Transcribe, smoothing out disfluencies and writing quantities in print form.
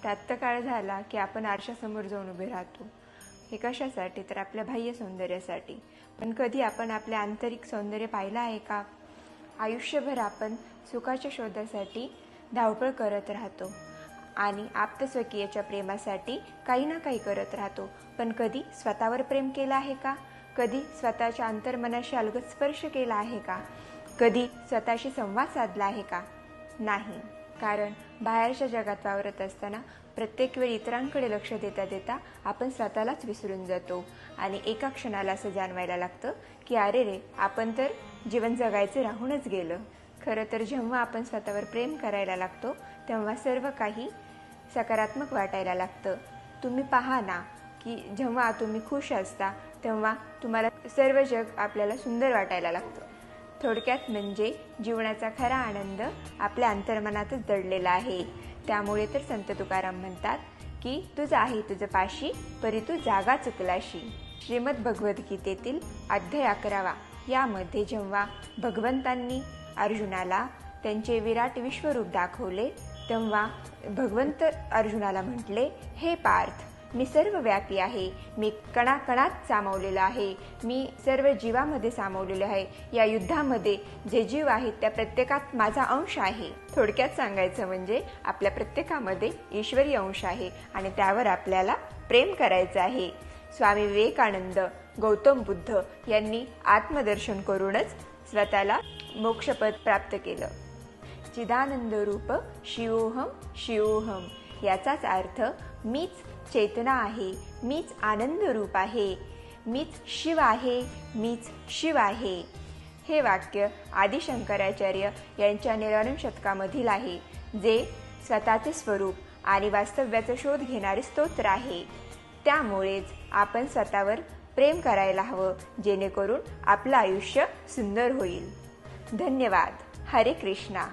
प्रातःकाळ झाला की आपण आरशासमोर जाऊन उभे राहतो. हे कशासाठी? तर आपल्या बाह्य सौंदर्यासाठी. पण कधी आपण आपले आंतरिक सौंदर्य पाहिलं आहे का? आयुष्यभर आपण सुखाच्या शोधासाठी धावपळ करत राहतो आणि आप्तस्वकीयाच्या प्रेमासाठी काही ना काही करत राहतो. पण कधी स्वतःवर प्रेम केलं आहे का? कधी स्वतःच्या अंतर्मनाशी अलगद स्पर्श केला आहे का? कधी स्वतःशी संवाद साधला आहे का? नाही. कारण बाहेरच्या जगात वावरत असताना प्रत्येक वेळी इतरांकडे लक्ष देता देता आपण स्वतःलाच विसरून जातो आणि एका क्षणाला असं जाणवायला लागतं की अरे रे, आपण तर जीवन जगायचं राहूनच गेलं. खरं तर जेव्हा आपण स्वतःवर प्रेम करायला लागतो तेव्हा सर्व काही सकारात्मक वाटायला लागतं. तुम्ही पहा ना की जेव्हा तुम्ही खुश असता तेव्हा तुम्हाला सर्व जग आपल्याला सुंदर वाटायला लागतं. थोडक्यात म्हणजे जीवनाचा खरा आनंद आपल्या अंतर्मनातच दडलेला आहे. त्यामुळे तर संत तुकाराम म्हणतात की तुझं आहे तुझं पाशी, परी तू जागा चुकलाशी. श्रीमद भगवद्गीतेतील अध्याय 11 यामध्ये जेव्हा भगवंतांनी अर्जुनाला त्यांचे विराट विश्वरूप दाखवले तेव्हा भगवंत अर्जुनाला म्हटले, हे पार्थ, मी सर्वव्यापी आहे, मी कणाकणात सामावलेला आहे, मी सर्व जीवामध्ये सामावलेले आहे. या युद्धामध्ये जे जीव आहेत त्या प्रत्येकात माझा अंश आहे. थोडक्यात सांगायचं म्हणजे आपल्या प्रत्येकामध्ये ईश्वरी अंश आहे आणि त्यावर आपल्याला प्रेम करायचं आहे. स्वामी विवेकानंद, गौतम बुद्ध यांनी आत्मदर्शन करूनच स्वतःला मोक्षपद प्राप्त केलं. चिदानंद रूप शिवोहम शिवोहम याचाच अर्थ मीच चेतना आहे, मीच आनंद रूप आहे, मीच शिव आहे, मीच शिव आहे. हे वाक्य आदि शंकराचार्य यांच्या निरानंद शतकामधील आहे, जे स्वतःचे स्वरूप आणि वास्तव्याचा शोध घेणारे स्तोत्र आहे. त्यामुळेच आपण स्वतःवर प्रेम करायला हवं, जेणेकरून आपलं आयुष्य सुंदर होईल. धन्यवाद. हरे कृष्णा.